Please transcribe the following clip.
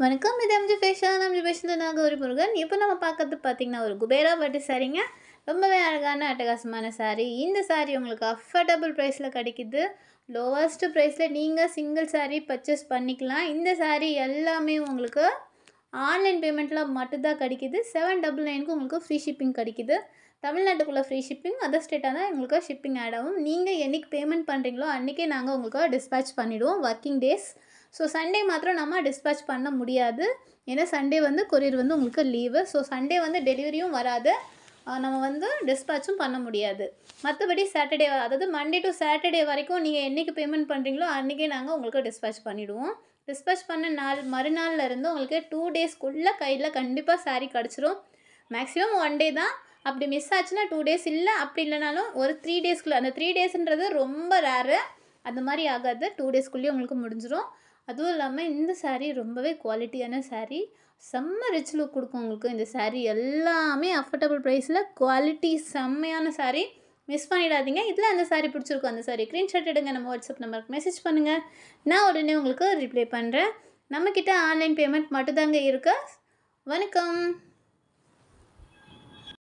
வணக்கம். இது MG fashion. MG ஃபேஷன்ல நான் கௌரி முருகன். இப்போ நம்ம பார்க்கறது பார்த்தீங்கன்னா, ஒரு குபேரா பட்டு சாரீங்க. ரொம்பவே அழகான, அட்டகாசமான சாரீ. இந்த சாரீ உங்களுக்கு அஃபோர்டபுள் ப்ரைஸில கிடைக்குது. லோவஸ்ட் ப்ரைஸில நீங்க சிங்கிள் சாரீ பர்ச்சேஸ் பண்ணிக்கலாம். இந்த சாரீ எல்லாமே உங்களுக்கு ஆன்லைன் பேமெண்ட்ல மட்டும் தான் கிடைக்குது. 799க்கு உங்களுக்கு ஃப்ரீ ஷிப்பிங் கிடைக்குது. தமிழ்நாட்டுக்குள்ள ஃப்ரீ ஷிப்பிங், அதர் ஸ்டேட்டா தான் உங்களுக்கு ஷிப்பிங் ஆட் ஆகும். நீங்க என்னைக்கு பேமெண்ட் பண்ணுறீங்களோ, அன்றைக்கே நாங்கள் உங்களுக்கு டிஸ்பேட்ச் பண்ணிவிடுவோம். Working days. ஸோ சண்டே மாத்திரம் நம்ம டிஸ்பேட்ச் பண்ண முடியாது. ஏன்னா சண்டே வந்து கொரியர் வந்து உங்களுக்கு லீவு. ஸோ சண்டே வந்து டெலிவரியும் வராது. நம்ம வந்து டிஸ்பேட்சும் பண்ண முடியாது. மற்றபடி சாட்டர்டே, அதாவது மண்டே டு சாட்டர்டே வரைக்கும் நீங்கள் என்றைக்கு பேமெண்ட் பண்ணுறீங்களோ அன்றைக்கே நாங்கள் உங்களுக்கு டிஸ்பேட்ச் பண்ணிவிடுவோம். டிஸ்பேட்ச் பண்ண மறுநாள்ல இருந்து உங்களுக்கு 2 டேஸ்க்குள்ளே கையில் கண்டிப்பாக சாரீ கிடச்சிரும். மேக்ஸிமம் 1 டே தான். அப்படி மிஸ் ஆச்சுன்னா 2 டேஸ், இல்லை அப்படி இல்லைனாலும் ஒரு 3 டேஸ்க்குள்ளே. அந்த 3 டேஸ்ன்றது ரொம்ப ரேரு. அந்த மாதிரி ஆகாது. 2 டேஸ்க்குள்ளேயே உங்களுக்கு முடிஞ்சிடும். அதுவும் இல்லாமல் இந்த சாரீ ரொம்பவே குவாலிட்டியான சாரீ. செம்ம ரிச் லுக் கொடுக்கும் உங்களுக்கு இந்த சாரீ. எல்லாமே அஃபோர்டபுள் ப்ரைஸில் குவாலிட்டி செம்மையான சாரீ. மிஸ் பண்ணிடாதீங்க. இதில் அந்த சாரீ பிடிச்சிருக்கும், அந்த சாரீ ஸ்க்ரீன்ஷாட் எடுங்க. நம்ம வாட்ஸ்அப் நம்பருக்கு மெசேஜ் பண்ணுங்கள். நான் உடனே உங்களுக்கு ரிப்ளை பண்ணுறேன். நம்மக்கிட்ட ஆன்லைன் பேமெண்ட் மட்டும்தாங்க இருக்கு. வணக்கம்.